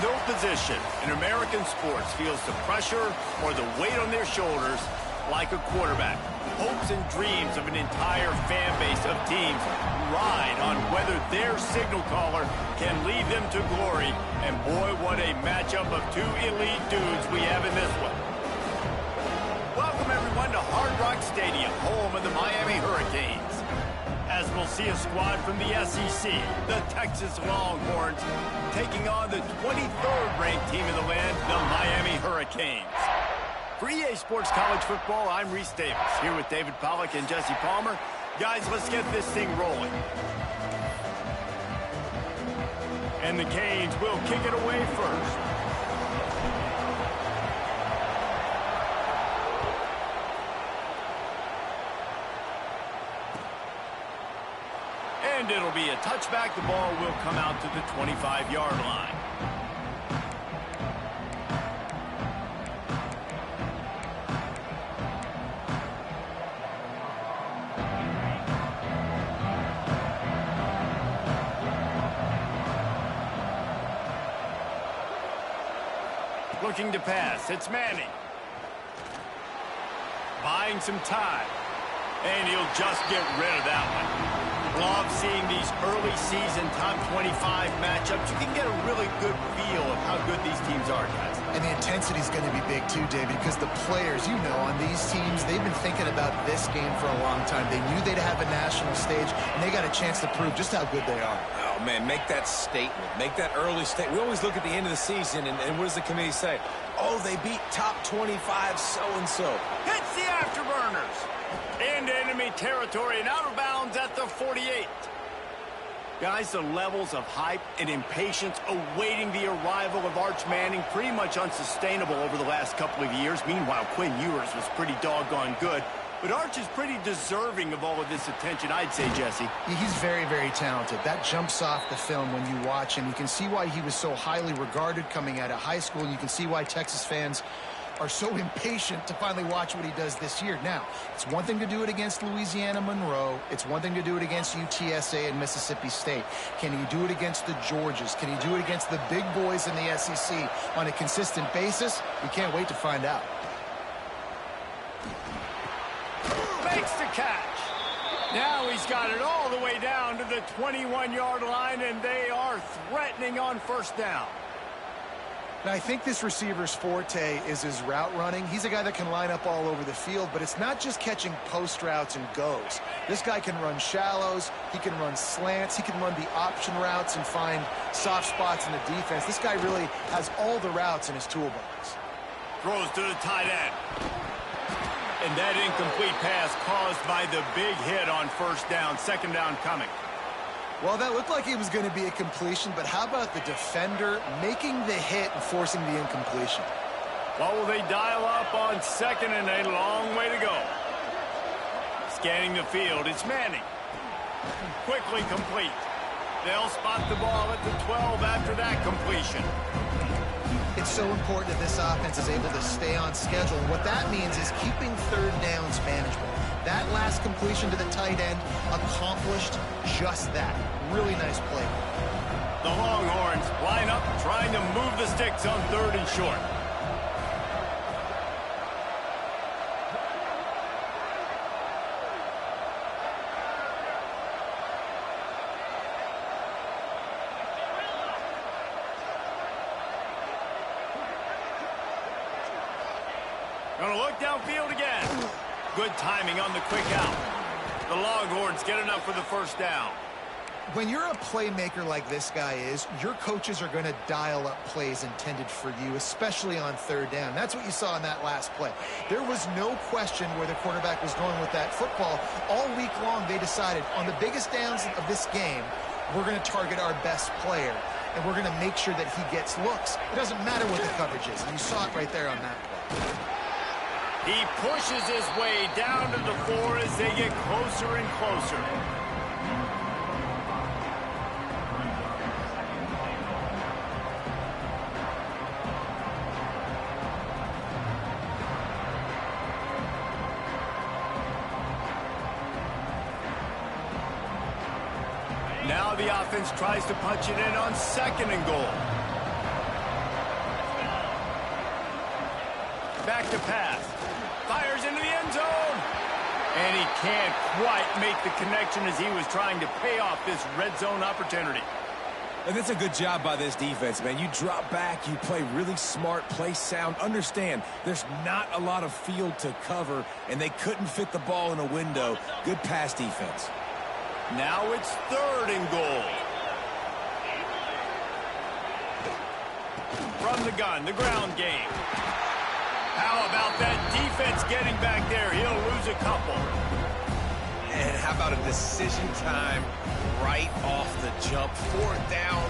No position in American sports feels the pressure or the weight on their shoulders like a quarterback. Hopes and dreams of an entire fan base of teams ride on whether their signal caller can lead them to glory. And boy, what a matchup of two elite dudes we have in this one. Welcome everyone to Hard Rock Stadium, home of the Miami Hurricanes. As we'll see a squad from the SEC, the Texas Longhorns, taking on the 23rd ranked team in the land, the Miami Hurricanes. For EA Sports College Football, I'm Reese Davis, here with David Pollack and Jesse Palmer. Guys, let's get this thing rolling. And the Canes will kick it away first. And it'll be a touchback. The ball will come out to the 25-yard line. Looking to pass. It's Manning. Buying some time. And he'll just get rid of that one. Love seeing these early season top 25 matchups. You can get a really good feel of how good these teams are, guys. And the intensity is going to be big too, David, because the players, you know, on these teams, they've been thinking about this game for a long time. They knew they'd have a national stage, and they got a chance to prove just how good they are. Oh, man, make that statement. Make that early statement. We always look at the end of the season, and what does the committee say? Oh, they beat top 25 so-and-so. Hits the afterburners. Into enemy territory and out of bounds at the 48. Guys, the levels of hype and impatience awaiting the arrival of Arch Manning pretty much unsustainable over the last couple of years. Meanwhile, Quinn Ewers was pretty doggone good. But Arch is pretty deserving of all of this attention, I'd say, Jesse. He's very, very talented. That jumps off the film when you watch him. You can see why he was so highly regarded coming out of high school, and you can see why Texas fans are so impatient to finally watch what he does this year. Now, it's one thing to do it against Louisiana Monroe. It's one thing to do it against UTSA and Mississippi State. Can he do it against the Georgias? Can he do it against the big boys in the SEC on a consistent basis? We can't wait to find out. Makes the catch. Now he's got it all the way down to the 21-yard line, and they are threatening on first down. Now, I think this receiver's forte is his route running. He's a guy that can line up all over the field, but it's not just catching post routes and goes. This guy can run shallows, he can run slants, he can run the option routes and find soft spots in the defense. This guy really has all the routes in his toolbox. Throws to the tight end. And that incomplete pass caused by the big hit on first down. Second down coming. Well, that looked like it was going to be a completion, but how about the defender making the hit and forcing the incompletion? What will they dial up on second and a long way to go? Scanning the field, it's Manning. Quickly complete. They'll spot the ball at the 12 after that completion. It's so important that this offense is able to stay on schedule. And what that means is keeping third downs manageable. That last completion to the tight end accomplished just that. Really nice play. The Longhorns line up, trying to move the sticks on third and short. Gonna look downfield again. Good timing on the quick out. The Longhorns get enough for the first down. When you're a playmaker like this guy is, your coaches are going to dial up plays intended for you, especially on third down. That's what you saw in that last play. There was no question where the quarterback was going with that football. All week long, they decided on the biggest downs of this game, we're going to target our best player, and we're going to make sure that he gets looks. It doesn't matter what the coverage is, and you saw it right there on that play. He pushes his way down to the 4 as they get closer and closer. Now the offense tries to punch it in on second and goal. back to pass. Fires into the end zone. And he can't quite make the connection as he was trying to pay off this red zone opportunity. And it's a good job by this defense, man. You drop back, you play really smart, play sound. Understand, there's not a lot of field to cover, and they couldn't fit the ball in a window. Good pass defense. Now it's 3rd and goal. From the gun, the ground game. How about that defense getting back there? He'll lose a couple. And how about a decision time right off the jump? 4th down.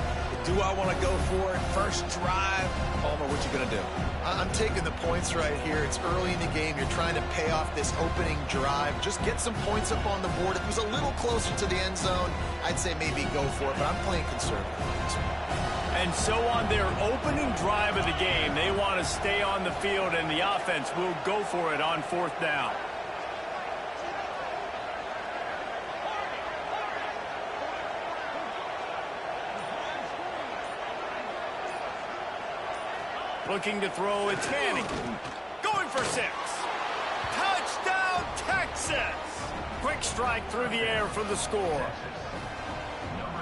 Do I want to go for it? First drive. Palmer, what you going to do? I'm taking the points right here. It's early in the game. You're trying to pay off this opening drive. Just get some points up on the board. If it was a little closer to the end zone, I'd say maybe go for it, but I'm playing conservative. And so on their opening drive of the game, they want to stay on the field, and the offense will go for it on 4th down. Looking to throw, it's Manning. Going for 6. Touchdown, Texas! Quick strike through the air for the score.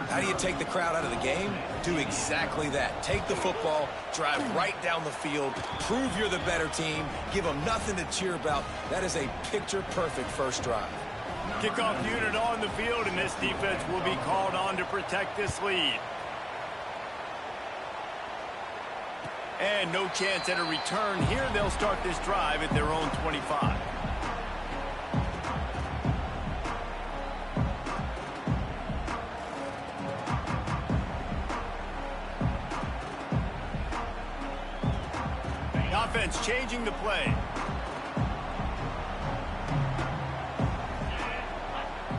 How do you take the crowd out of the game? Do exactly that. Take the football, drive right down the field, prove you're the better team, give them nothing to cheer about. That is a picture-perfect first drive. Kickoff unit on the field, and this defense will be called on to protect this lead. And no chance at a return here. They'll start this drive at their own 25. The offense changing the play.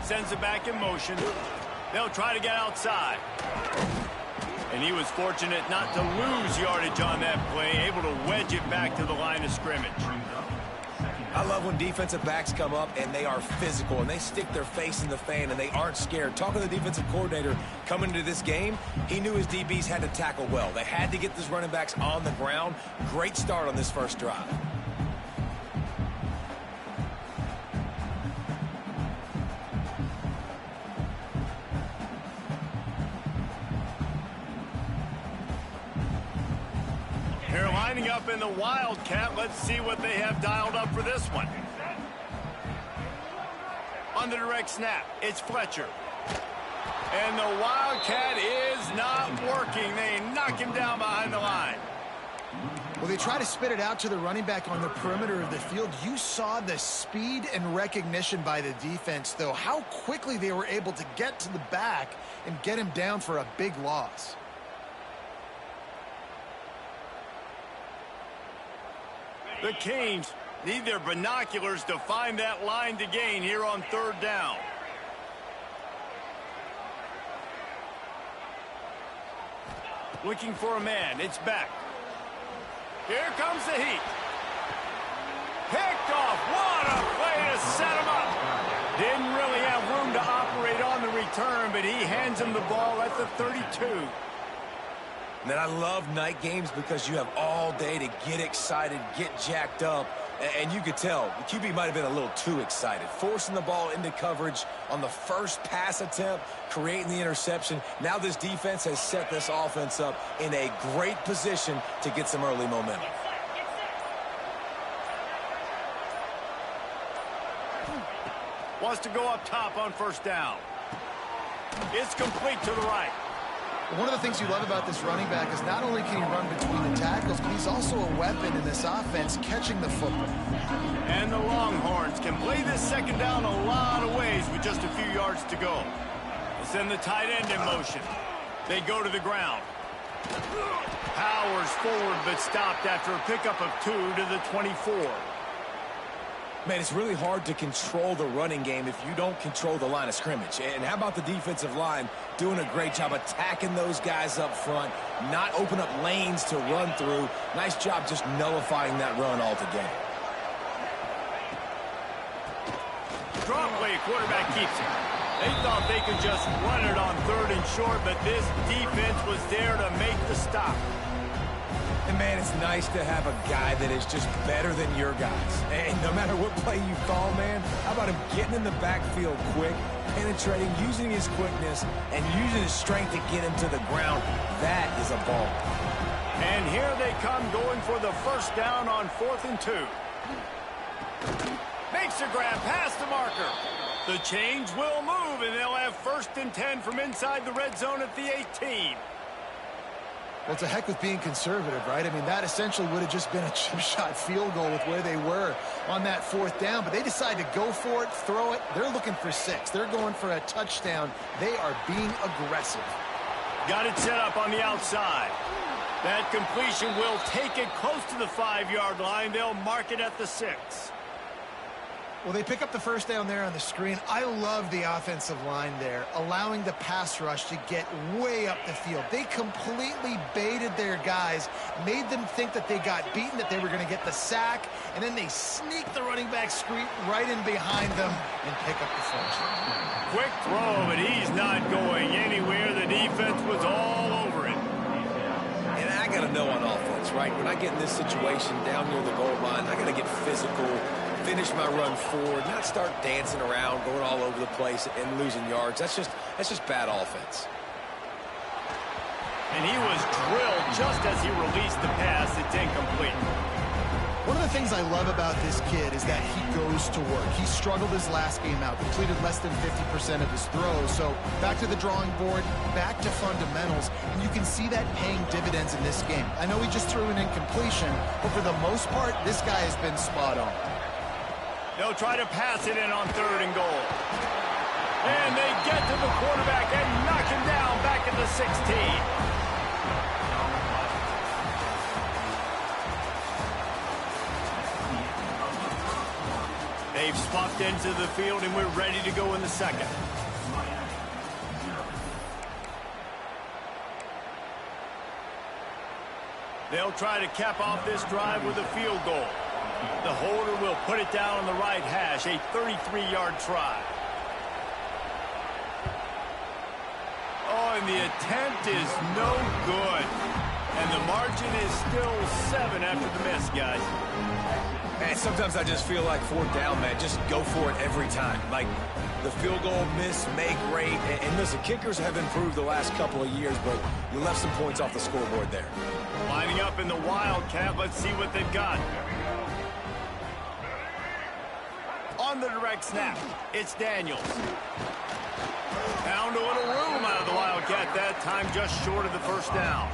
Sends it back in motion. They'll try to get outside. And he was fortunate not to lose yardage on that play, able to wedge it back to the line of scrimmage. I love when defensive backs come up and they are physical and they stick their face in the fan and they aren't scared. Talking to the defensive coordinator coming into this game, he knew his DBs had to tackle well. They had to get these running backs on the ground. Great start on this first drive. Lining up in the Wildcat. Let's see what they have dialed up for this one. On the direct snap, it's Fletcher. And the Wildcat is not working. They knock him down behind the line. Well, they try to spit it out to the running back on the perimeter of the field. You saw the speed and recognition by the defense, though, how quickly they were able to get to the back and get him down for a big loss. The Canes need their binoculars to find that line to gain here on 3rd down. Looking for a man. It's back. Here comes the heat. Picked off. What a play to set him up. Didn't really have room to operate on the return, but he hands him the ball at the 32. Man, I love night games because you have all day to get excited, get jacked up, and you could tell the QB might have been a little too excited. Forcing the ball into coverage on the first pass attempt, creating the interception. Now this defense has set this offense up in a great position to get some early momentum. Wants to go up top on 1st down. It's complete to the right. One of the things you love about this running back is not only can he run between the tackles, but he's also a weapon in this offense catching the football. And the Longhorns can play this 2nd down a lot of ways with just a few yards to go. They send the tight end in motion. They go to the ground. Powers forward but stopped after a pickup of 2 to the 24. Man, it's really hard to control the running game if you don't control the line of scrimmage. And how about the defensive line doing a great job attacking those guys up front, not open up lanes to run through. Nice job just nullifying that run altogether. Drop play, quarterback keeps it. They thought they could just run it on 3rd and short, but this defense was there to make the stop. And, man, it's nice to have a guy that is just better than your guys. And no matter what play you call, man, how about him getting in the backfield quick, penetrating, using his quickness, and using his strength to get him to the ground. That is a ball. And here they come going for the first down on 4th and 2. Makes a grab past the marker. The chains will move, and they'll have 1st and 10 from inside the red zone at the 18. Well, it's a heck with being conservative, right? I mean, that essentially would have just been a chip shot field goal with where they were on that 4th down. But they decide to go for it, throw it. They're looking for 6. They're going for a touchdown. They are being aggressive. Got it set up on the outside. That completion will take it close to the 5-yard line. They'll mark it at the 6. Well, they pick up the first down there on the screen. I love the offensive line there, allowing the pass rush to get way up the field. They completely baited their guys, made them think that they got beaten, that they were going to get the sack, and then they sneak the running back screen right in behind them and pick up the first. Quick throw, but he's not going anywhere. The defense was all over it. And I got to know on offense, right? When I get in this situation down near the goal line, I got to get physical, finish my run forward, not start dancing around, going all over the place and losing yards. That's just bad offense. And he was drilled just as he released the pass. It's incomplete. One of the things I love about this kid is that he goes to work. He struggled his last game out, completed less than 50% of his throws. So back to the drawing board, back to fundamentals, and you can see that paying dividends in this game. I know he just threw an incompletion, but for the most part, this guy has been spot on. They'll try to pass it in on 3rd and goal. And they get to the quarterback and knock him down back at the 16. They've swapped into the field, and we're ready to go in the second. They'll try to cap off this drive with a field goal. The holder will put it down on the right hash, a 33-yard try. Oh, and the attempt is no good. And the margin is still 7 after the miss, guys. Man, sometimes I just feel like 4th down, man, just go for it every time. Like the field goal miss, make great. And listen, kickers have improved the last couple of years, but you left some points off the scoreboard there. Lining up in the Wildcat, let's see what they've got. On the direct snap, it's Daniels. Found a little room out of the Wildcat that time, just short of the first down.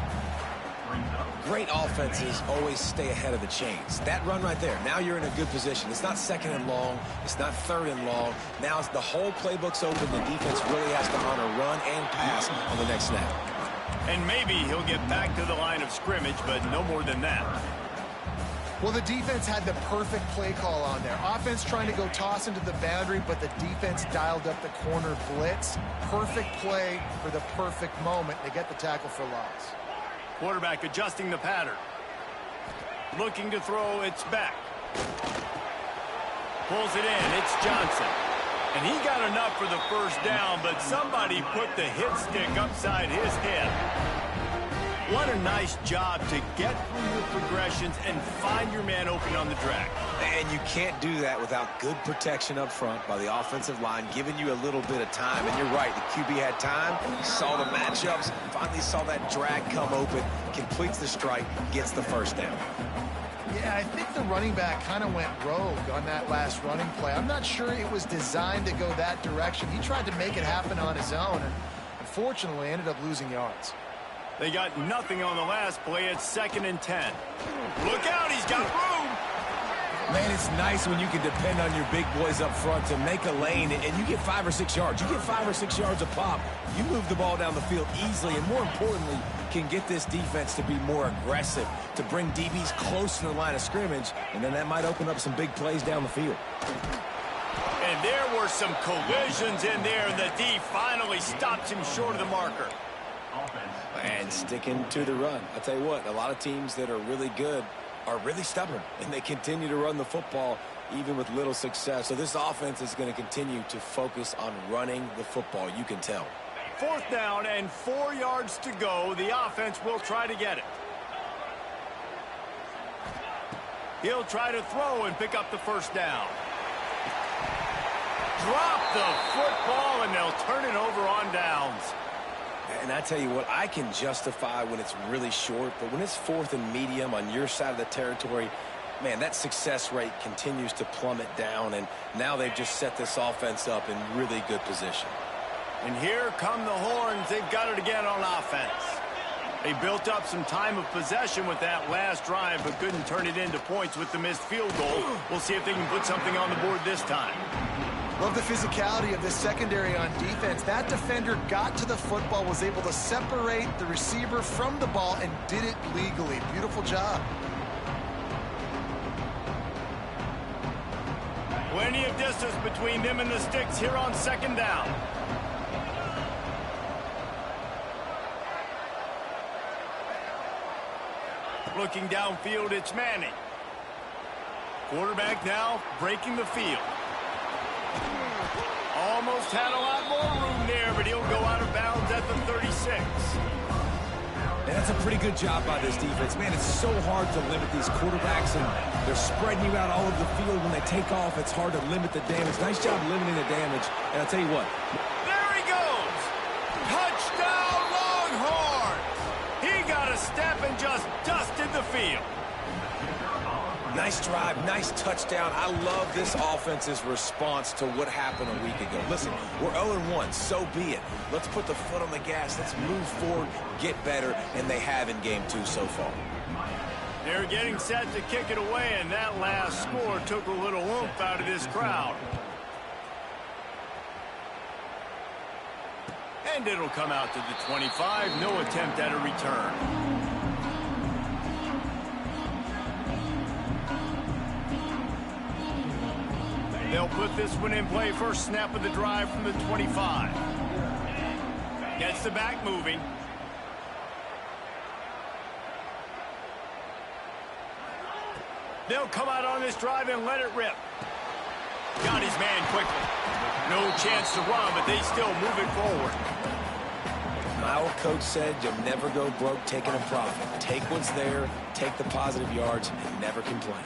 Great offenses always stay ahead of the chains. That run right there, now you're in a good position. It's not 2nd and long. It's not 3rd and long. Now the whole playbook's open. The defense really has to honor run and pass on the next snap. And maybe he'll get back to the line of scrimmage, but no more than that. Well, the defense had the perfect play call on there. Offense trying to go toss into the boundary, but the defense dialed up the corner blitz. Perfect play for the perfect moment. They get the tackle for loss. Quarterback adjusting the pattern. Looking to throw, it's back. Pulls it in, it's Johnson. And he got enough for the first down, but somebody put the hit stick upside his head. What a nice job to get through your progressions and find your man open on the drag. And you can't do that without good protection up front by the offensive line, giving you a little bit of time. And you're right, the QB had time. He saw the matchups, finally saw that drag come open, completes the strike, gets the first down. Yeah, I think the running back kind of went rogue on that last running play. I'm not sure it was designed to go that direction. He tried to make it happen on his own, and unfortunately ended up losing yards. They got nothing on the last play. It's 2nd and 10. Look out, he's got room. Man, it's nice when you can depend on your big boys up front to make a lane, and you get 5 or 6 yards. You get 5 or 6 yards a pop. You move the ball down the field easily, and more importantly, can get this defense to be more aggressive, to bring DBs close to the line of scrimmage, and then that might open up some big plays down the field. And there were some collisions in there, and the D finally stops him short of the marker. And sticking to the run. I'll tell you what, a lot of teams that are really good are really stubborn, and they continue to run the football even with little success. So this offense is going to continue to focus on running the football, you can tell. 4th down and 4 yards to go. The offense will try to get it. He'll try to throw and pick up the first down. Drop the football, and they'll turn it over on downs. And I tell you what, I can justify when it's really short, but when it's 4th and medium on your side of the territory, man, that success rate continues to plummet down, and now they've just set this offense up in really good position. And here come the horns. They've got it again on offense. They built up some time of possession with that last drive, but couldn't turn it into points with the missed field goal. We'll see if they can put something on the board this time. Love the physicality of this secondary on defense. That defender got to the football, was able to separate the receiver from the ball, and did it legally. Beautiful job. Plenty of distance between them and the sticks here on 2nd down. Looking downfield, it's Manning. Quarterback now breaking the field. Almost had a lot more room there, but he'll go out of bounds at the 36. And that's a pretty good job by this defense. Man, it's so hard to limit these quarterbacks, and they're spreading you out all over the field. When they take off, it's hard to limit the damage. Nice job limiting the damage. And I'll tell you what. There he goes! Touchdown, Longhorns! He got a step and just dusted the field. Nice drive, nice touchdown. I love this offense's response to what happened a week ago. Listen, we're 0-1, so be it. Let's put the foot on the gas. Let's move forward, get better, and they have in game 2 so far. They're getting set to kick it away, and that last score took a little oomph out of this crowd. And it'll come out to the 25. No attempt at a return. They'll put this one in play. First snap of the drive from the 25. Gets the back moving. They'll come out on this drive and let it rip. Got his man quickly. No chance to run, but they still move it forward. My old coach said you'll never go broke taking a profit. Take what's there, take the positive yards, and never complain.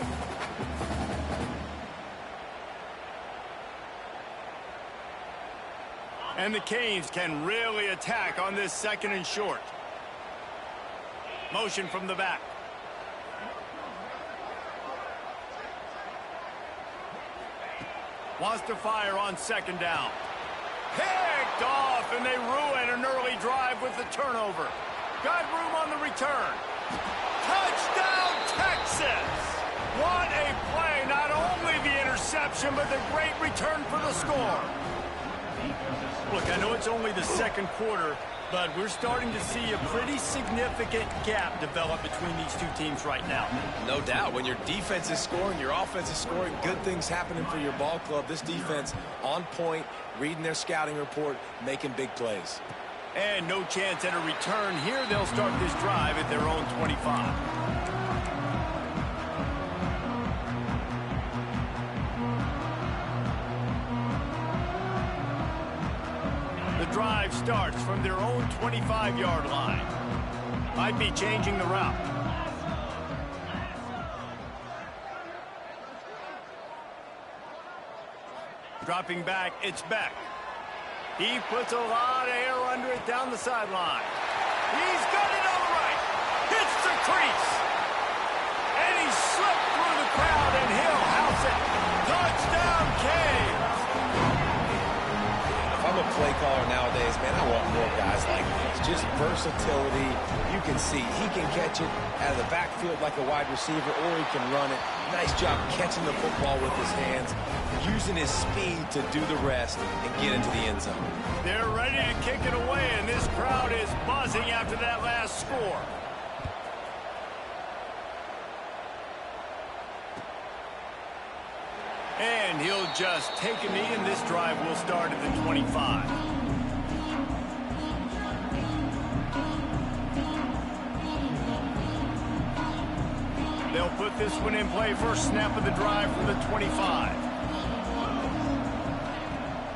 And the Canes can really attack on this 2nd and short. Motion from the back. Wants to fire on 2nd down. Picked off, and they ruin an early drive with the turnover. Got room on the return. Touchdown, Texas! What a play. Not only the interception, but the great return for the score. Look, I know it's only the 2nd quarter, but we're starting to see a pretty significant gap develop between these two teams right now. No doubt. When your defense is scoring, your offense is scoring, good things happening for your ball club. This defense on point, reading their scouting report, making big plays. And no chance at a return. Here they'll start this drive at their own 25. Drive starts from their own 25-yard line. Might be changing the route. Dropping back, it's Beck. He puts a lot of air under it down the sideline. He's got it all right. Hits the crease. And he slipped through the crowd, and he'll house it. Touchdown, Canes. I'm a play caller nowadays, man. I want more guys like this. Just versatility. You can see he can catch it out of the backfield like a wide receiver, or he can run it. Nice job catching the football with his hands, using his speed to do the rest and get into the end zone. They're ready to kick it away, and this crowd is buzzing after that last score. And he'll just take a knee, and this drive will start at the 25. They'll put this one in play. First snap of the drive from the 25.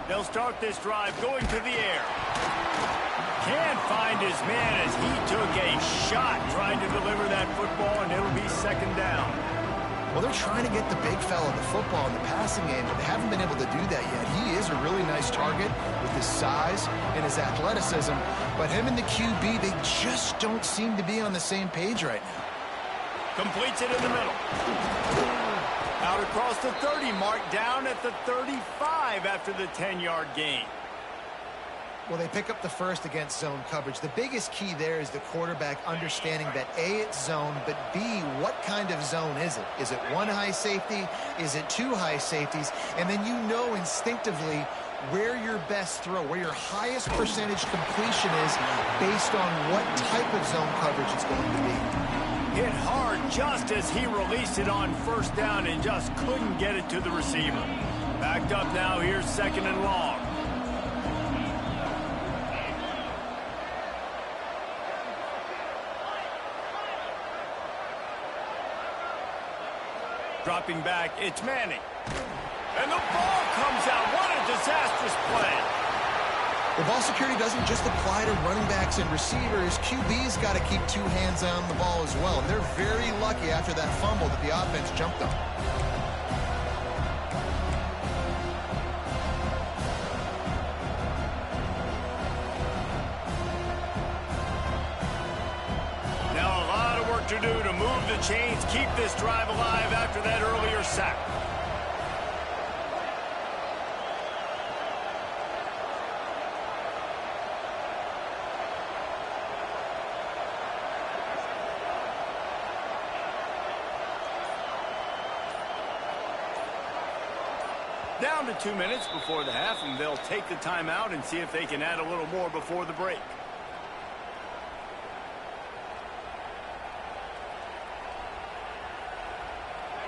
They'll start this drive going to the air. Can't find his man as he took a shot trying to deliver that football, and it'll be 2nd down. Well, they're trying to get the big fella the football in the passing game, but they haven't been able to do that yet. He is a really nice target with his size and his athleticism, but him and the QB, they just don't seem to be on the same page right now. Completes it in the middle. Out across the 30 mark, down at the 35 after the 10-yard gain. Well, they pick up the first against zone coverage. The biggest key there is the quarterback understanding that A, it's zone, but B, what kind of zone is it? Is it one high safety? Is it two high safeties? And then you know instinctively where your best throw, where your highest percentage completion is based on what type of zone coverage it's going to be. Hit hard just as he released it on first down and just couldn't get it to the receiver. Backed up now, here's 2nd and long. Dropping back, it's Manning. And the ball comes out. What a disastrous play. The ball security doesn't just apply to running backs and receivers. QB's got to keep 2 hands on the ball as well. And they're very lucky after that fumble that the offense jumped on. Now a lot of work to do to move the chains, keep this drive alive after that earlier sack. Down to 2 minutes before the half, and they'll take the timeout and see if they can add a little more before the break.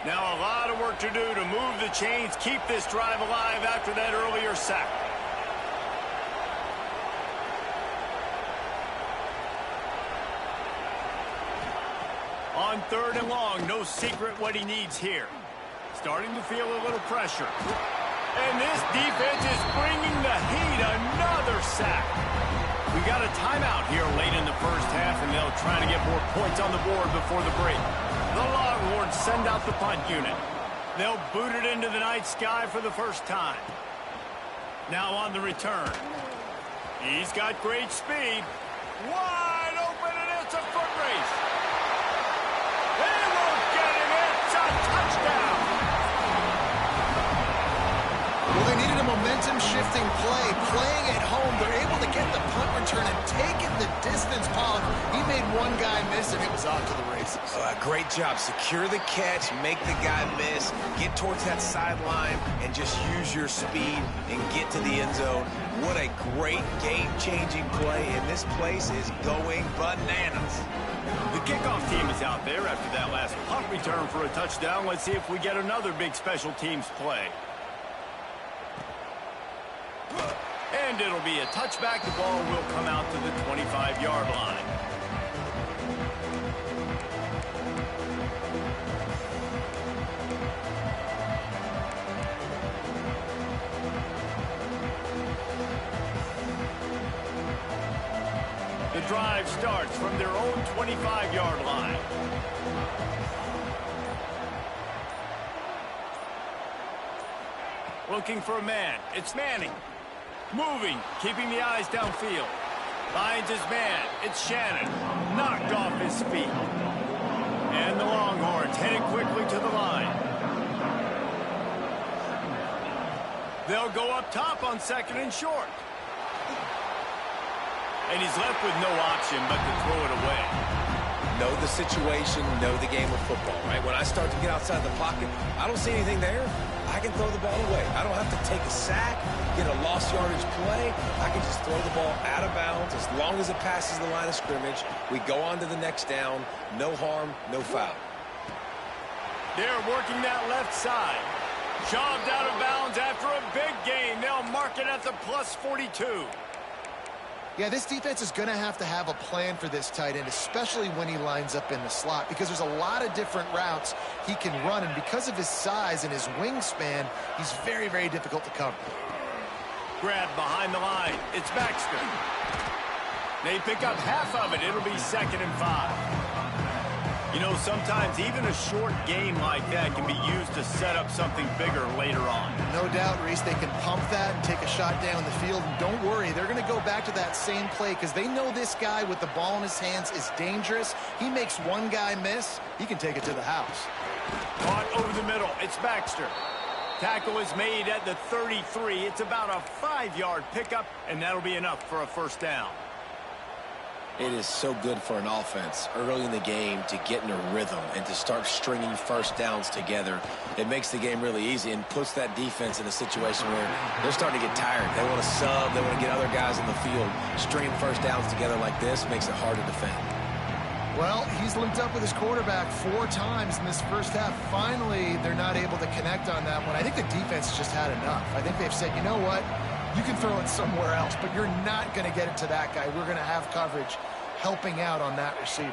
Now a lot of work to do to move the chains, keep this drive alive after that earlier sack. On 3rd and long, no secret what he needs here. Starting to feel a little pressure. And this defense is bringing the heat. Another sack. We got a timeout here late in the first half, and they'll try to get more points on the board before the break. The Longhorns send out the punt unit. They'll boot it into the night sky for the first time. Now on the return. He's got great speed. Wide open, and it's a foot race. They won't get him. It's a touchdown. Well, they needed a momentum-shifting play. Playing at home, they're able to get the punt return and take it the distance. Pollock, he made one guy miss, and it was off to the races. Great job. Secure the catch, make the guy miss, get towards that sideline, and just use your speed and get to the end zone. What a great game-changing play, and this place is going bananas. The kickoff team is out there after that last punt return for a touchdown. Let's see if we get another big special teams play. And it'll be a touchback. The ball will come out to the 25-yard line. The drive starts from their own 25-yard line. Looking for a man. It's Manning. Moving, keeping the eyes downfield. Finds his man. It's Shannon. Knocked off his feet. And the Longhorns headed quickly to the line. They'll go up top on 2nd and short. And he's left with no option but to throw it away. Know the situation, know the game of football, right? When I start to get outside the pocket, I don't see anything there. I can throw the ball away. I don't have to take a sack, get a lost yardage play. I can just throw the ball out of bounds as long as it passes the line of scrimmage. We go on to the next down. No harm, no foul. They're working that left side. Shoved out of bounds after a big gain. They'll mark it at the plus 42. Yeah, this defense is going to have a plan for this tight end, especially when he lines up in the slot, because there's a lot of different routes he can run, and because of his size and his wingspan, he's very, very difficult to cover. Grab behind the line. It's Baxter. They pick up half of it. It'll be 2nd and 5. You know, sometimes even a short game like that can be used to set up something bigger later on. No doubt, Reese, they can pump that and take a shot down the field. And don't worry, they're going to go back to that same play because they know this guy with the ball in his hands is dangerous. He makes one guy miss, he can take it to the house. Caught over the middle. It's Baxter. Tackle is made at the 33. It's about a 5-yard pickup, and that'll be enough for a first down. It is so good for an offense early in the game to get in a rhythm and to start stringing first downs together. It makes the game really easy and puts that defense in a situation where they're starting to get tired. They want to sub. They want to get other guys in the field. Stringing first downs together like this makes it hard to defend. Well, he's linked up with his quarterback 4 times in this first half. Finally, they're not able to connect on that one. I think the defense just had enough. I think they've said, you know what? You can throw it somewhere else, but you're not going to get it to that guy. We're going to have coverage helping out on that receiver.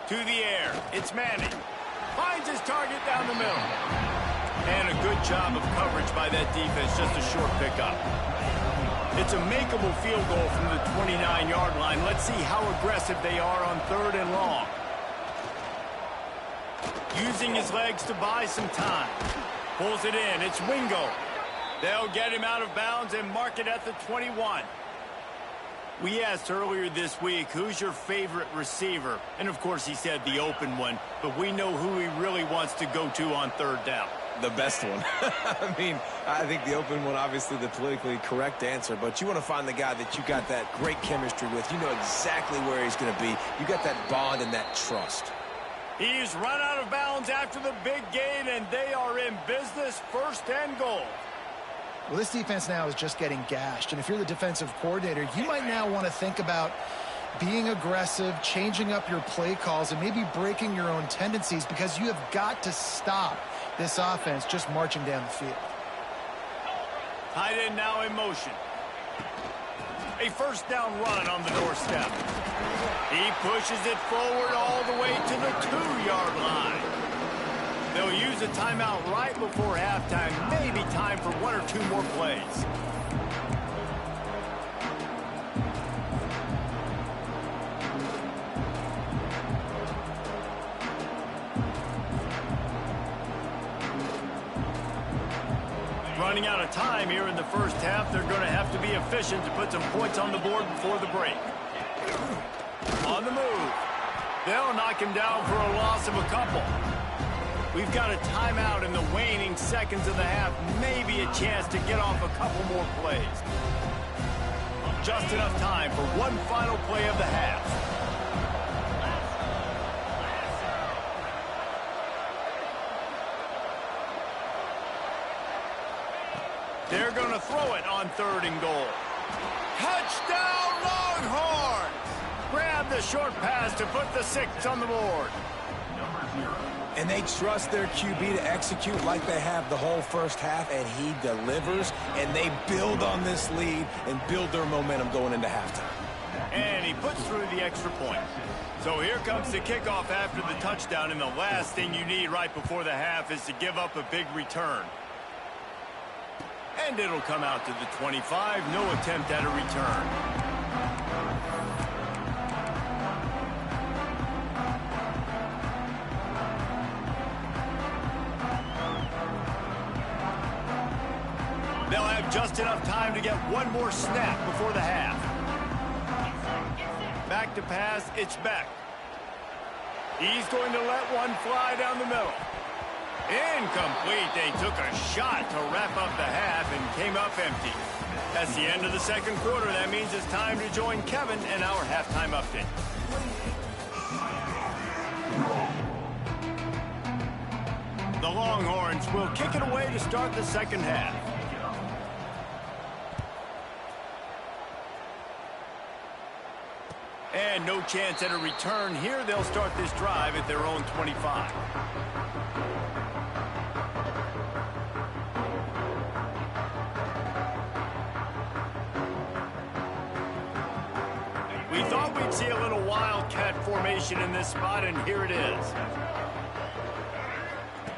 To the air. It's Manning. Finds his target down the middle. And a good job of coverage by that defense. Just a short pickup. It's a makeable field goal from the 29-yard line. Let's see how aggressive they are on 3rd and long. Using his legs to buy some time. Pulls it in. It's Wingo. They'll get him out of bounds and mark it at the 21. We asked earlier this week, who's your favorite receiver? And, of course, he said the open one. But we know who he really wants to go to on 3rd down. The best one. I mean, I think the open one, obviously the politically correct answer, but you want to find the guy that you got that great chemistry with. You know exactly where he's going to be. You got that bond and that trust. He's run out of bounds after the big gain, and they are in business. 1st and goal. Well, this defense now is just getting gashed, and if you're the defensive coordinator, you might now want to think about being aggressive, changing up your play calls, and maybe breaking your own tendencies because you have got to stop this offense just marching down the field. Tight end now in motion. A 1st down run on the doorstep. He pushes it forward all the way to the 2-yard line. They'll use a timeout right before halftime. Maybe time for 1 or 2 more plays. Running out of time here in the first half. They're going to have to be efficient to put some points on the board before the break. On the move. They'll knock him down for a loss of a couple. We've got a timeout in the waning seconds of the half. Maybe a chance to get off a couple more plays. Just enough time for one final play of the half. They're going to throw it on 3rd and goal. Touchdown, Longhorn! Grab the short pass to put the 6 on the board. And they trust their QB to execute like they have the whole first half, and he delivers, and they build on this lead and build their momentum going into halftime. And he puts through the extra point. So here comes the kickoff after the touchdown, and the last thing you need right before the half is to give up a big return. And it'll come out to the 25. No attempt at a return. They'll have just enough time to get one more snap before the half. Back to pass, it's Beck. He's going to let one fly down the middle. Incomplete. They took a shot to wrap up the half and came up empty. That's the end of the second quarter. That means it's time to join Kevin in our halftime update. The Longhorns will kick it away to start the second half. And no chance at a return here. They'll start this drive at their own 25. We thought we'd see a little wildcat formation in this spot, and here it is.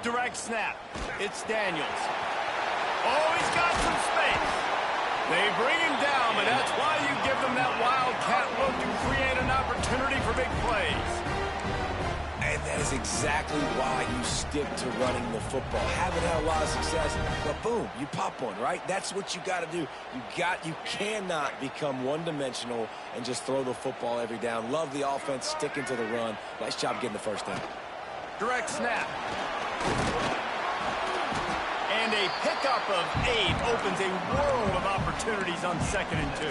Direct snap. It's Daniels. Oh, he's got some space. They bring him down, but that's why you give them that wildcat look and create an opportunity for big plays. And that is exactly why you stick to running the football. Haven't had a lot of success, but boom, you pop one, right? That's what you got to do. You cannot become one-dimensional and just throw the football every down. Love the offense, sticking to the run. Nice job getting the first down. Direct snap. And a pickup of 8 opens a world of opportunities on 2nd and 2.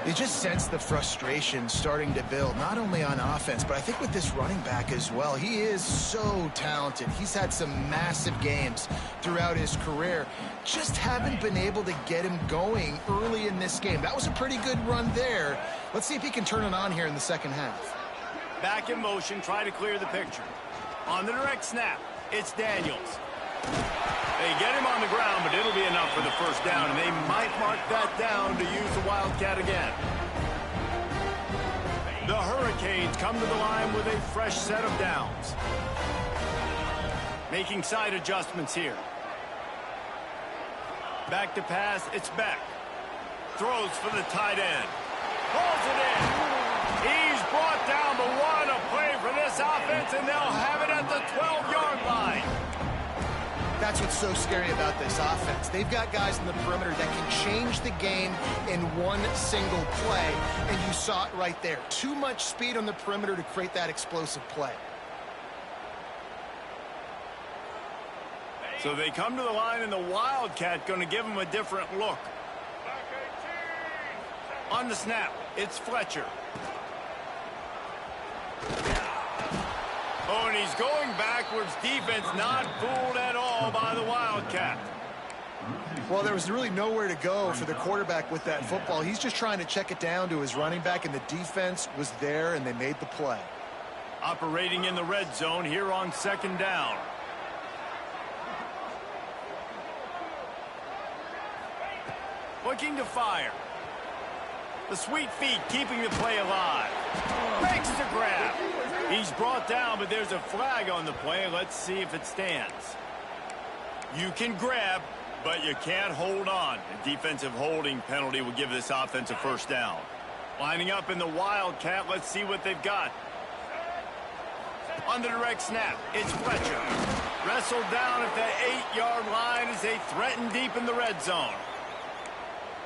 You just sense the frustration starting to build, not only on offense, but I think with this running back as well. He is so talented. He's had some massive games throughout his career. Just haven't been able to get him going early in this game. That was a pretty good run there. Let's see if he can turn it on here in the second half. Back in motion, try to clear the picture. On the direct snap, it's Daniels. They get him on the ground, but it'll be enough for the first down, and they might mark that down to use the Wildcat again. The Hurricanes come to the line with a fresh set of downs. Making side adjustments here. Back to pass, it's Beck. Throws for the tight end. Pulls it in. He's brought down, but what a play for this offense, and they'll have it at the 12-yard line. That's what's so scary about this offense. They've got guys in the perimeter that can change the game in one single play, and you saw it right there. Too much speed on the perimeter to create that explosive play. So they come to the line, and the Wildcat going to give them a different look. On the snap, it's Fletcher. Oh, and he's going backwards. Defense not fooled at all by the Wildcat. Well, there was really nowhere to go for the quarterback with that football. He's just trying to check it down to his running back, and the defense was there, and they made the play. Operating in the red zone here on 2nd down. Looking to fire. The sweet feet keeping the play alive. Makes the grab. He's brought down, but there's a flag on the play. Let's see if it stands. You can grab, but you can't hold on. A defensive holding penalty will give this offense a first down. Lining up in the Wildcat, let's see what they've got. On the direct snap, it's Fletcher. Wrestled down at the 8-yard line as they threaten deep in the red zone.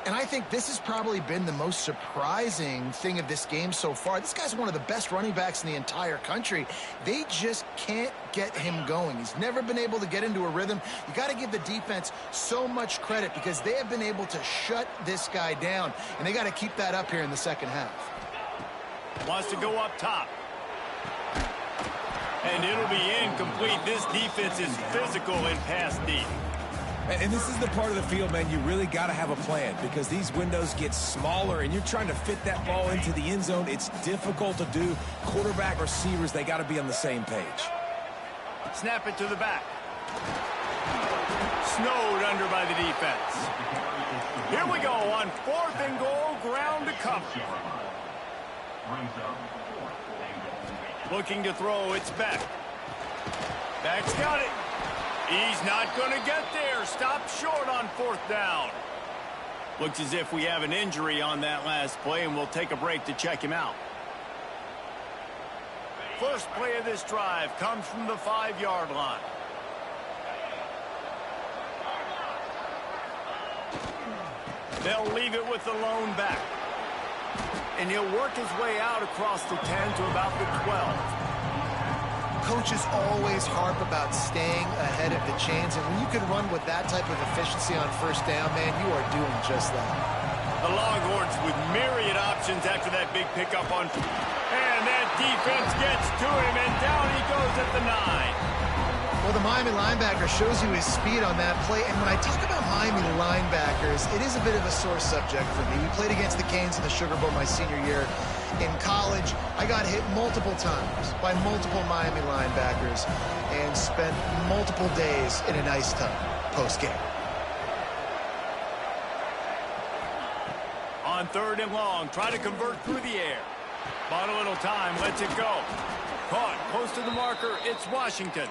And I think this has probably been the most surprising thing of this game so far. This guy's one of the best running backs in the entire country. They just can't get him going. He's never been able to get into a rhythm. You got to give the defense so much credit because they have been able to shut this guy down, and they got to keep that up here in the second half. Wants to go up top. And it'll be incomplete. This defense is physical and pass deep. And this is the part of the field, man, you really got to have a plan because these windows get smaller and you're trying to fit that ball into the end zone. It's difficult to do. Quarterback, receivers, they got to be on the same page. Snap it to the back. Snowed under by the defense. Here we go on 4th and goal, ground to cover. Looking to throw, it's Beck. Beck's got it. He's not going to get there. Stop short on 4th down. Looks as if we have an injury on that last play, and we'll take a break to check him out. First play of this drive comes from the 5-yard line. They'll leave it with the lone back. And he'll work his way out across the 10 to about the 12. Coaches always harp about staying ahead of the chains, and when you can run with that type of efficiency on 1st down, man, you are doing just that. The Longhorns with myriad options after that big pickup on... And that defense gets to him, and down he goes at the 9. Well, the Miami linebacker shows you his speed on that play, and when I talk about Miami linebackers, it is a bit of a sore subject for me. We played against the Canes in the Sugar Bowl my senior year. In college, I got hit multiple times by multiple Miami linebackers and spent multiple days in an ice tub post-game. On 3rd and long, try to convert through the air. Bought a little time, lets it go. Caught, close to the marker, it's Washington.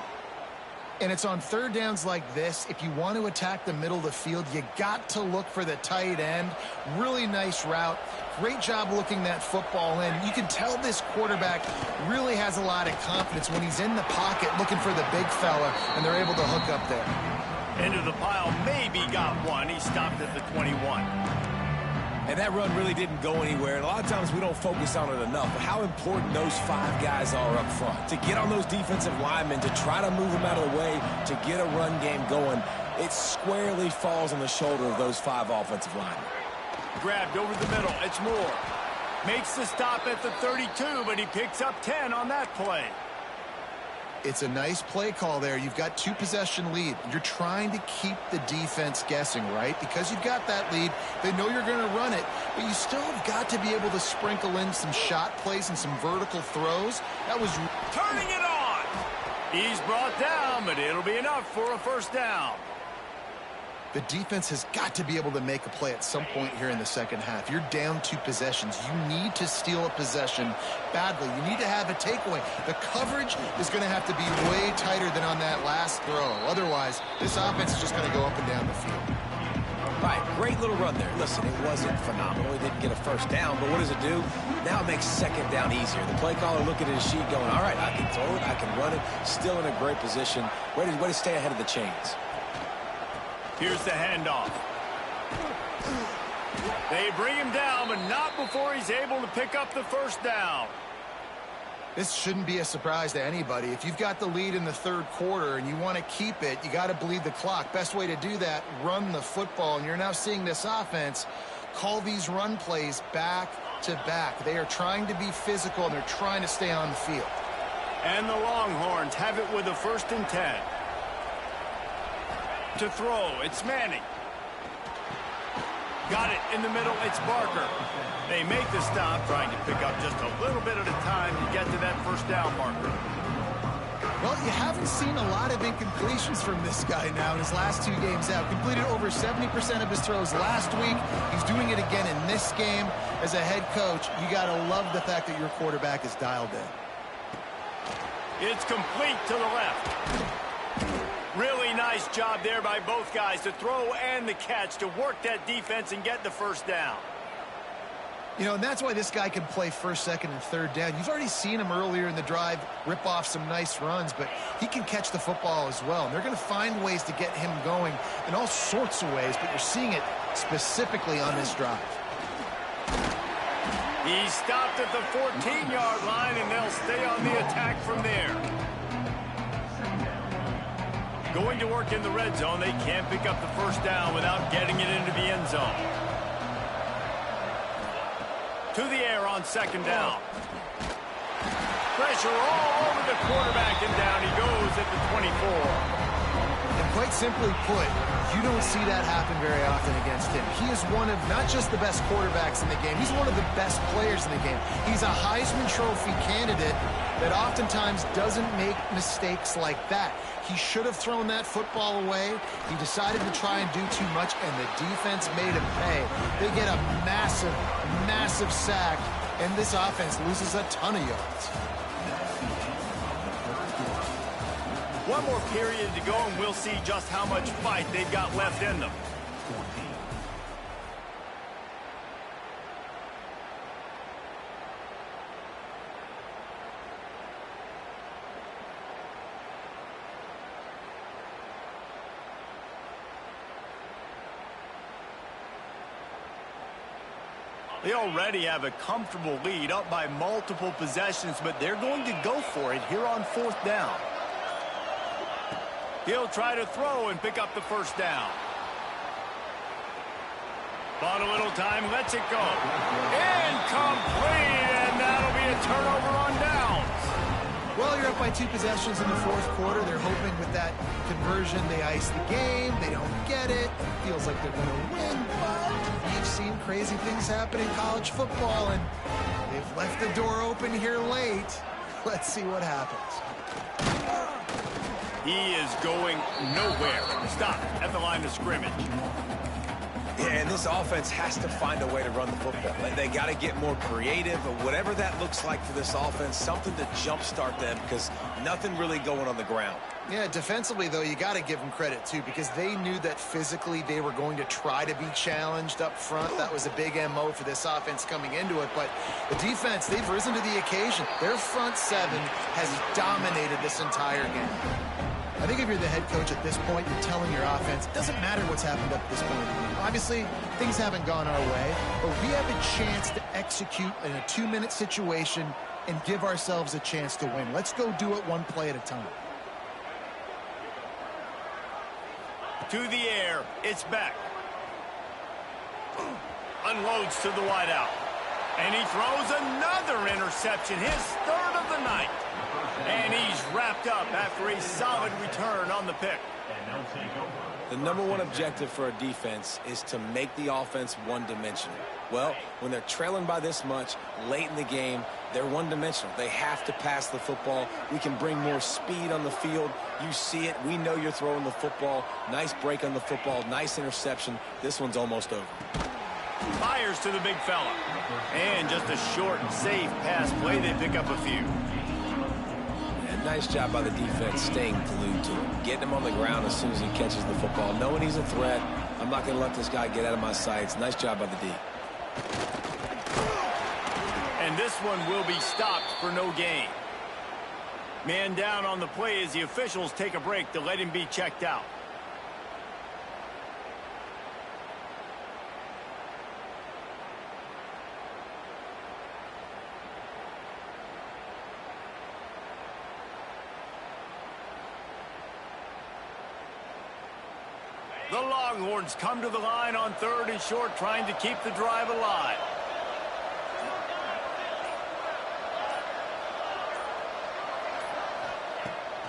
And it's on third downs like this. If you want to attack the middle of the field, you got to look for the tight end. Really nice route. Great job looking that football in. You can tell this quarterback really has a lot of confidence when he's in the pocket looking for the big fella, and they're able to hook up there. Into the pile, maybe got one. He stopped at the 21. And that run really didn't go anywhere. And a lot of times we don't focus on it enough. But how important those 5 guys are up front. To get on those defensive linemen, to try to move them out of the way, to get a run game going, it squarely falls on the shoulder of those 5 offensive linemen. Grabbed over the middle. It's Moore. Makes the stop at the 32, but he picks up 10 on that play. It's a nice play call there. You've got 2-possession lead. You're trying to keep the defense guessing, right? Because you've got that lead. They know you're going to run it, but you still have got to be able to sprinkle in some shot plays and some vertical throws. That was turning it on. He's brought down, but it'll be enough for a first down. The defense has got to be able to make a play at some point here in the second half. You're down 2 possessions. You need to steal a possession badly. You need to have a takeaway. The coverage is going to have to be way tighter than on that last throw. Otherwise, this offense is just going to go up and down the field. All right, great little run there. Listen, it wasn't phenomenal. He didn't get a first down, but what does it do? Now it makes second down easier. The play caller looking at his sheet going, all right, I can throw it, I can run it, still in a great position. Way to stay ahead of the chains. Here's the handoff. They bring him down, but not before he's able to pick up the first down. This shouldn't be a surprise to anybody. If you've got the lead in the third quarter and you want to keep it, you got to bleed the clock. Best way to do that, run the football. And you're now seeing this offense call these run plays back to back. They are trying to be physical, and they're trying to stay on the field. And the Longhorns have it with a 1st and 10. To throw, it's Manning. Got it in the middle, it's Barker. They make the stop, trying to pick up just a little bit at a time to get to that first down marker. Well, you haven't seen a lot of incompletions from this guy now in his last 2 games out. Completed over 70% of his throws last week. He's doing it again in this game. As a head coach, you got to love the fact that your quarterback is dialed in. It's complete to the left. Really nice job there by both guys to throw and the catch to work that defense and get the first down. You know, and that's why this guy can play 1st, 2nd, and 3rd down. You've already seen him earlier in the drive rip off some nice runs, but he can catch the football as well. And they're going to find ways to get him going in all sorts of ways, but you're seeing it specifically on this drive. He stopped at the 14-yard line, and they'll stay on the attack from there. Going to work in the red zone, they can't pick up the first down without getting it into the end zone. To the air on 2nd down. Pressure all over the quarterback, and down he goes at the 24. And quite simply put, you don't see that happen very often against him. He is one of not just the best quarterbacks in the game, he's one of the best players in the game. He's a Heisman Trophy candidate that oftentimes doesn't make mistakes like that. He should have thrown that football away. He decided to try and do too much, and the defense made him pay. They get a massive, massive sack, and this offense loses a ton of yards. One more period to go, and we'll see just how much fight they've got left in them. They already have a comfortable lead, up by multiple possessions, but they're going to go for it here on 4th down. He'll try to throw and pick up the first down. Bought a little time, lets it go. Incomplete, and that'll be a turnover on downs. Well, you're up by 2 possessions in the 4th quarter. They're hoping with that conversion they ice the game. They don't get it. It feels like they're going to win, but we've seen crazy things happen in college football, and they've left the door open here late. Let's see what happens. He is going nowhere. Stop at the line of scrimmage. Yeah, and this offense has to find a way to run the football. They got to get more creative, or whatever that looks like for this offense, something to jumpstart them, because nothing really going on the ground. Yeah, defensively, though, you got to give them credit, too, because they knew that physically they were going to try to be challenged up front. That was a big MO for this offense coming into it. But the defense, they've risen to the occasion. Their front seven has dominated this entire game. I think if you're the head coach at this point, you're telling your offense, it doesn't matter what's happened up to this point. Obviously, things haven't gone our way, but we have a chance to execute in a 2-minute situation and give ourselves a chance to win. Let's go do it one play at a time. To the air, it's back. Unloads to the wideout. And he throws another interception, his third of the night. And he's wrapped up after a solid return on the pick. The #1 objective for a defense is to make the offense one-dimensional. Well, when they're trailing by this much late in the game, they're one-dimensional. They have to pass the football. We can bring more speed on the field. You see it. We know you're throwing the football. Nice break on the football. Nice interception. This one's almost over. Fires to the big fella. And just a short and safe pass play. They pick up a few. Nice job by the defense staying glued to him. Getting him on the ground as soon as he catches the football. Knowing he's a threat. I'm not going to let this guy get out of my sights. Nice job by the D. And this one will be stopped for no gain. Man down on the play as the officials take a break to let him be checked out. The Longhorns come to the line on 3rd and short, trying to keep the drive alive.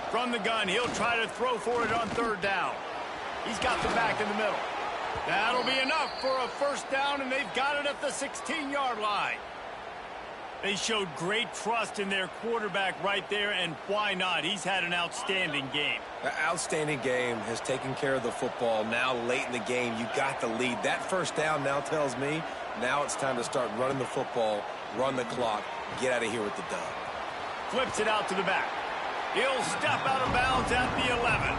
From the gun, he'll try to throw for it on 3rd down. He's got the back in the middle. That'll be enough for a first down, and they've got it at the 16-yard line. They showed great trust in their quarterback right there, and why not? He's had an outstanding game. An outstanding game, has taken care of the football. Now late in the game, you got the lead. That first down now tells me now it's time to start running the football, run the clock, get out of here with the dub. Flips it out to the back. He'll step out of bounds at the 11.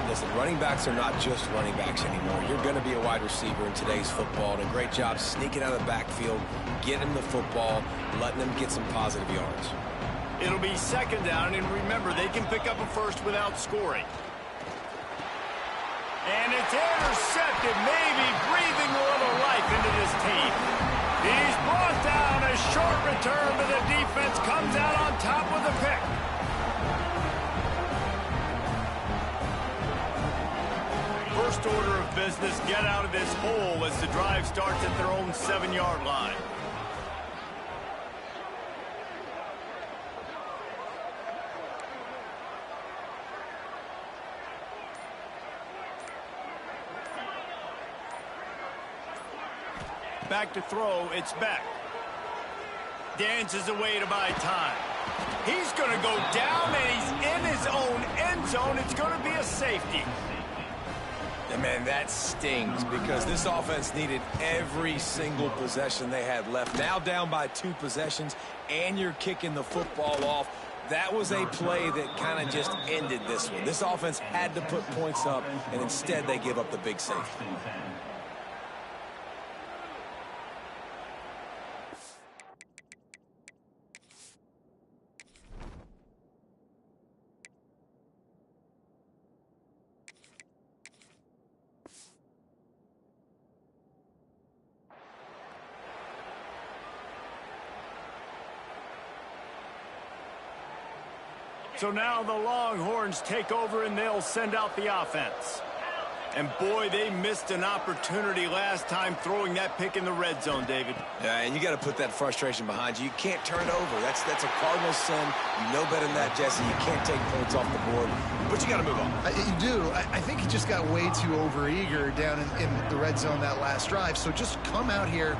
Listen, running backs are not just running backs anymore. You're going to be a wide receiver in today's football, and a great job sneaking out of the backfield, getting the football, letting them get some positive yards. It'll be 2nd down, and remember, they can pick up a first without scoring. And it's intercepted, maybe breathing a little life into this team. He's brought down. A short return, but the defense comes out on top with the pick. First order of business, get out of this hole as the drive starts at their own 7-yard line. Back to throw, it's back. Dances away to buy time. He's going to go down, and he's in his own end zone. It's going to be a safety. And man, that stings because this offense needed every single possession they had left. Now down by 2 possessions, and you're kicking the football off. That was a play that kind of just ended this one. This offense had to put points up, and instead they give up the big safety. So now the Longhorns take over, and they'll send out the offense. And boy, they missed an opportunity last time throwing that pick in the red zone, David. Yeah, and you got to put that frustration behind you. You can't turn it over. That's a cardinal sin. You know better than that, Jesse. You can't take points off the board, but you got to move on. You do. I think he just got way too overeager down in the red zone that last drive. So just come out here,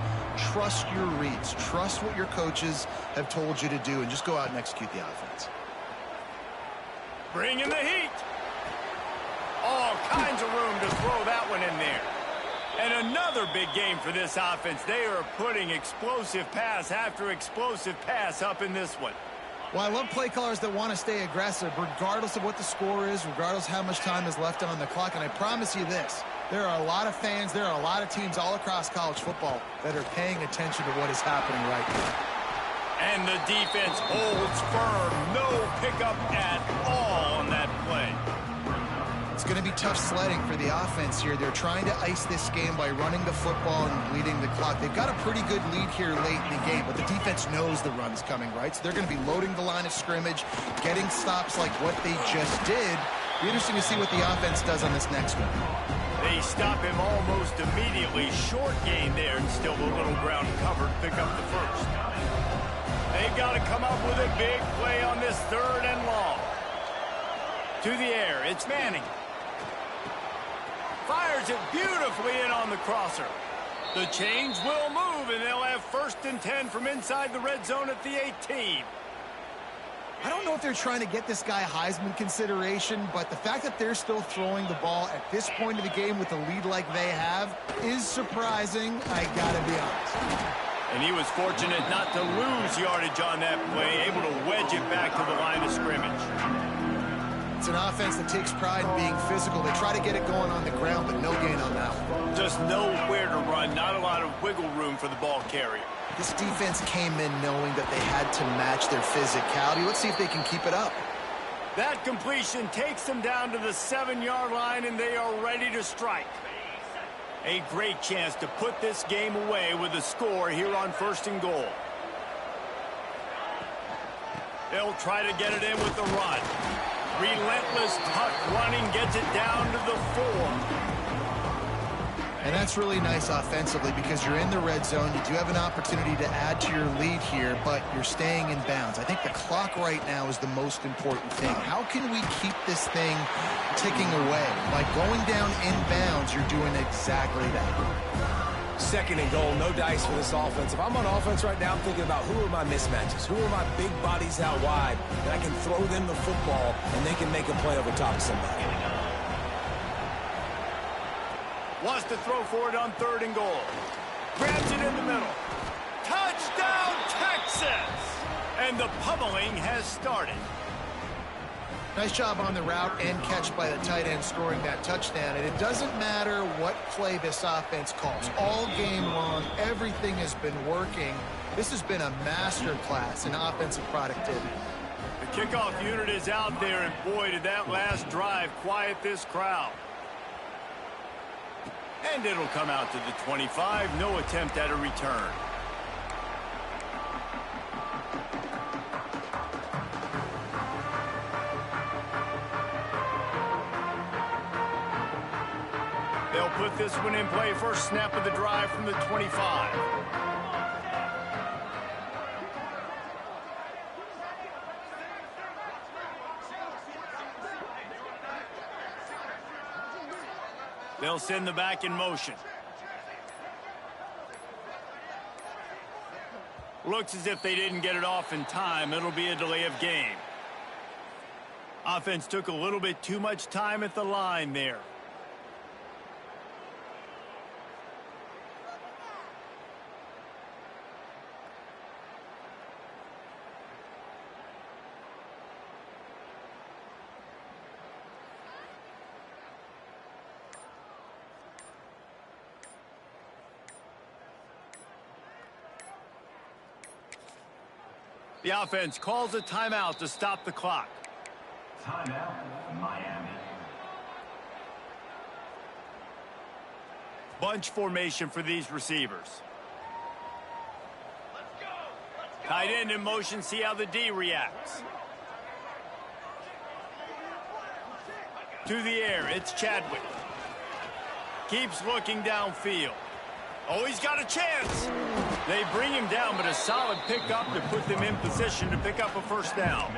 trust your reads, trust what your coaches have told you to do, and just go out and execute the offense. Bring in the heat. All kinds of room to throw that one in there. And another big game for this offense. They are putting explosive pass after explosive pass up in this one. Well, I love play callers that want to stay aggressive, regardless of what the score is, regardless how much time is left on the clock. And I promise you this, there are a lot of fans, there are a lot of teams all across college football that are paying attention to what is happening right now. And the defense holds firm. No pickup at all on that play. It's going to be tough sledding for the offense here. They're trying to ice this game by running the football and bleeding the clock. They've got a pretty good lead here late in the game, but the defense knows the run's coming, right? So they're going to be loading the line of scrimmage, getting stops like what they just did. Be interesting to see what the offense does on this next one. They stop him almost immediately. Short gain there, and still a little ground covered. Pick up the first. They've got to come up with a big play on this 3rd and long. To the air, it's Manning. Fires it beautifully in on the crosser. The chains will move, and they'll have 1st and 10 from inside the red zone at the 18. I don't know if they're trying to get this guy Heisman consideration, but the fact that they're still throwing the ball at this point of the game with a lead like they have is surprising, I gotta be honest. And he was fortunate not to lose yardage on that play, able to wedge it back to the line of scrimmage. It's an offense that takes pride in being physical. They try to get it going on the ground, but no gain on that one. Just nowhere to run, not a lot of wiggle room for the ball carrier. This defense came in knowing that they had to match their physicality. Let's see if they can keep it up. That completion takes them down to the 7-yard line, and they are ready to strike. A great chance to put this game away with a score here on 1st and goal. They'll try to get it in with the run. Relentless, tough running gets it down to the 4. And that's really nice offensively because you're in the red zone. You do have an opportunity to add to your lead here, but you're staying in bounds. I think the clock right now is the most important thing. How can we keep this thing ticking away? By going down in bounds, you're doing exactly that. 2nd and goal, no dice for this offense. If I'm on offense right now, I'm thinking about who are my mismatches, who are my big bodies out wide, that I can throw them the football and they can make a play over top of somebody. Wants to throw for it on 3rd and goal. Grabs it in the middle. Touchdown, Texas! And the pummeling has started. Nice job on the route and catch by the tight end scoring that touchdown. And it doesn't matter what play this offense calls. All game long, everything has been working. This has been a master class in offensive productivity. The kickoff unit is out there, and boy, did that last drive quiet this crowd. And it'll come out to the 25. No attempt at a return. They'll put this one in play. First snap of the drive from the 25. They'll send the back in motion. Looks as if they didn't get it off in time. It'll be a delay of game. Offense took a little bit too much time at the line there. The offense calls a timeout to stop the clock. Timeout, Miami. Bunch formation for these receivers. Tight end in motion, see how the D reacts. To the air, it's Chadwick. Keeps looking downfield. Oh, he's got a chance. They bring him down, but a solid pickup to put them in position to pick up a first down.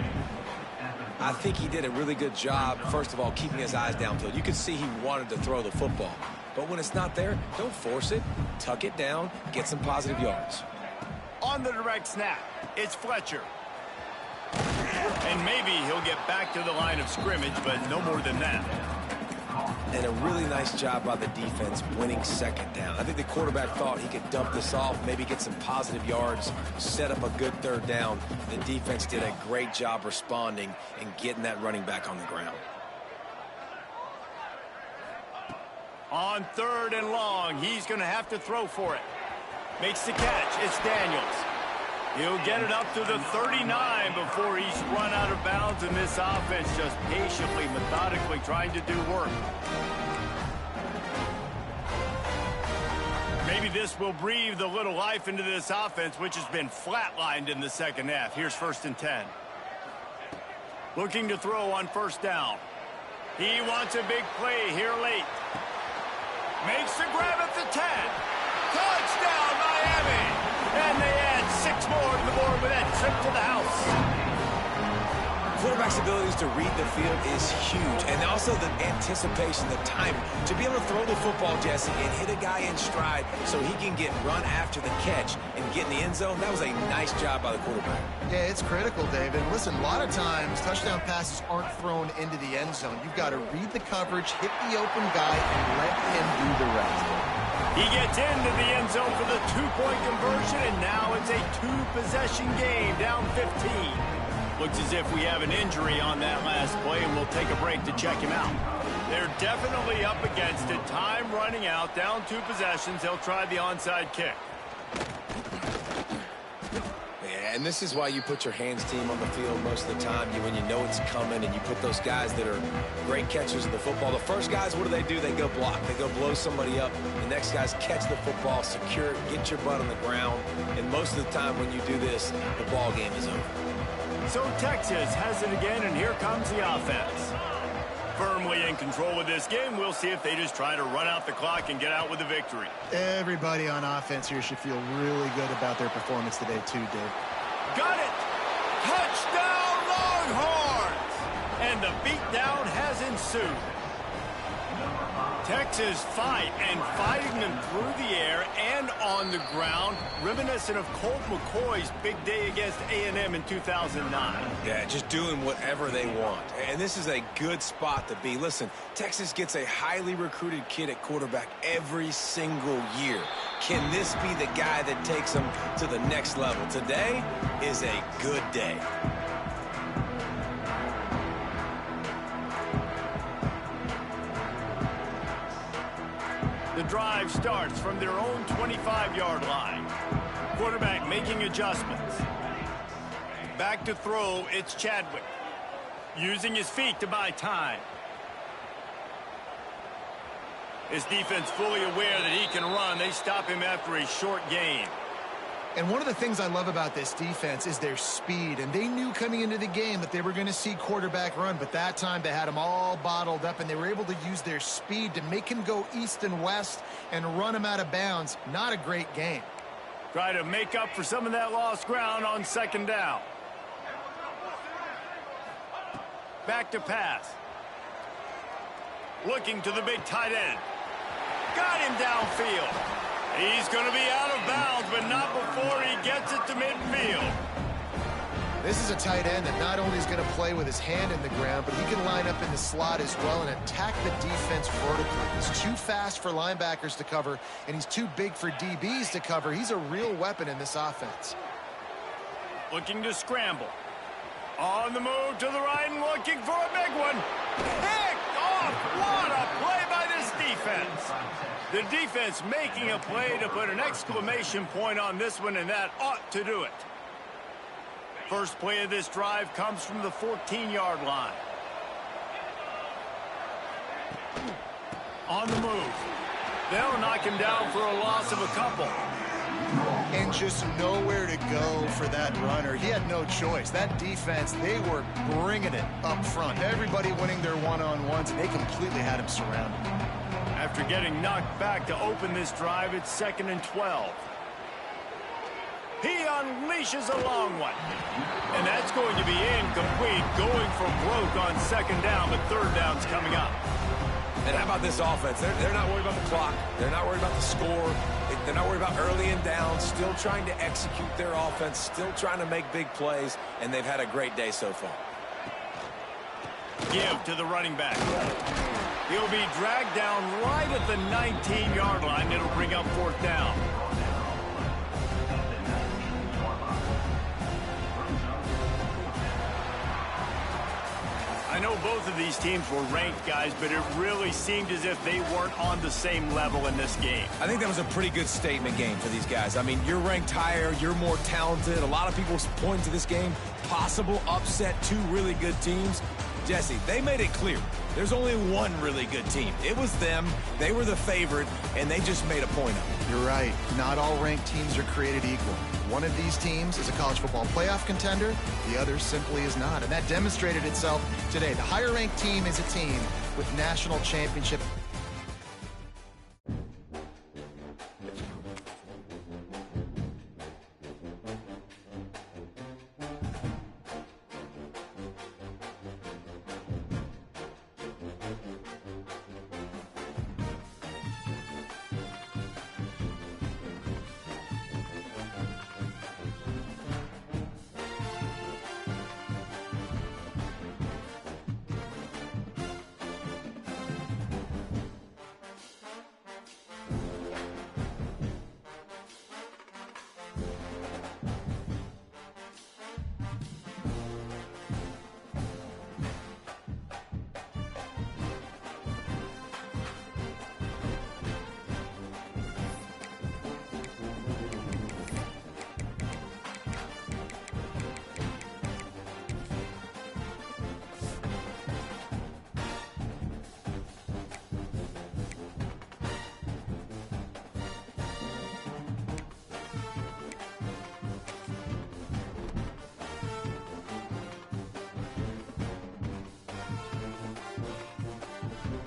I think he did a really good job, first of all, keeping his eyes downfield. You could see he wanted to throw the football. But when it's not there, don't force it. Tuck it down, get some positive yards. On the direct snap, it's Fletcher. And maybe he'll get back to the line of scrimmage, but no more than that. and a really nice job by the defense winning second down. I think the quarterback thought he could dump this off, maybe get some positive yards, set up a good third down. The defense did a great job responding and getting that running back on the ground. On 3rd and long, he's going to have to throw for it. Makes the catch. It's Daniels. He'll get it up to the 39 before he's run out of bounds, and this offense just patiently, methodically trying to do work. Maybe this will breathe a little life into this offense, which has been flatlined in the second half. Here's 1st and 10. Looking to throw on 1st down. He wants a big play here late. Makes the grab at the 10. Touchdown, Miami! And they add 6 more to the board with that trip to the house. Quarterback's abilities to read the field is huge, and also the anticipation, the timing. To be able to throw the football, Jesse, and hit a guy in stride so he can get run after the catch and get in the end zone, that was a nice job by the quarterback. Yeah, it's critical, David. Listen, a lot of times touchdown passes aren't thrown into the end zone. You've got to read the coverage, hit the open guy, and let him do the rest. He gets into the end zone for the 2-point conversion, and now it's a 2-possession game, down 15. Looks as if we have an injury on that last play, and we'll take a break to check him out. They're definitely up against it. Time running out, down 2 possessions. They'll try the onside kick. And this is why you put your hands team on the field most of the time. When you know it's coming, and you put those guys that are great catchers of the football. The first guys, what do? They go block. They go blow somebody up. The next guys catch the football, secure it, get your butt on the ground. And most of the time when you do this, the ball game is over. So Texas has it again, and here comes the offense. Firmly in control of this game. We'll see if they just try to run out the clock and get out with a victory. Everybody on offense here should feel really good about their performance today too, Dave. Got it! Touchdown, Longhorns! And the beatdown has ensued. Texas fighting them through the air and on the ground, reminiscent of Colt McCoy's big day against A&M in 2009. Yeah, just doing whatever they want. And this is a good spot to be. Listen, Texas gets a highly recruited kid at quarterback every single year. Can this be the guy that takes them to the next level? Today is a good day. The drive starts from their own 25-yard line. Quarterback making adjustments. Back to throw, it's Chadwick. Using his feet to buy time. His defense fully aware that he can run. They stop him after a short gain. And one of the things I love about this defense is their speed. And they knew coming into the game that they were going to see quarterback run. But that time they had him all bottled up, and they were able to use their speed to make him go east and west and run him out of bounds. Not a great game. Try to make up for some of that lost ground on 2nd down. Back to pass. Looking to the big tight end. Got him downfield. He's going to be out of bounds, but not before he gets it to midfield. This is a tight end that not only is going to play with his hand in the ground, but he can line up in the slot as well and attack the defense vertically. He's too fast for linebackers to cover, and he's too big for DBs to cover. He's a real weapon in this offense. Looking to scramble. On the move to the right and looking for a big one. Picked off. What a play by this defense. The defense making a play to put an exclamation point on this one, and that ought to do it. First play of this drive comes from the 14-yard line. On the move. They'll knock him down for a loss of a couple. And just nowhere to go for that runner. He had no choice. That defense, they were bringing it up front. Everybody winning their one-on-ones, and they completely had him surrounded. After getting knocked back to open this drive, it's 2nd and 12. He unleashes a long one. And that's going to be incomplete, going for broke on 2nd down, but 3rd down's coming up. And how about this offense? They're not worried about the clock. They're not worried about the score. They're not worried about early and down. Still trying to execute their offense. Still trying to make big plays. And they've had a great day so far. Give to the running back. He'll be dragged down right at the 19-yard line. It'll bring up 4th down. I know both of these teams were ranked, guys, but it really seemed as if they weren't on the same level in this game. I think that was a pretty good statement game for these guys. I mean, you're ranked higher, you're more talented. A lot of people point to this game, possible upset, 2 really good teams. Jesse, they made it clear. There's only one really good team. It was them. They were the favorite, and they just made a point of it. You're right. Not all ranked teams are created equal. One of these teams is a college football playoff contender. The other simply is not. And that demonstrated itself today. The higher ranked team is a team with national championship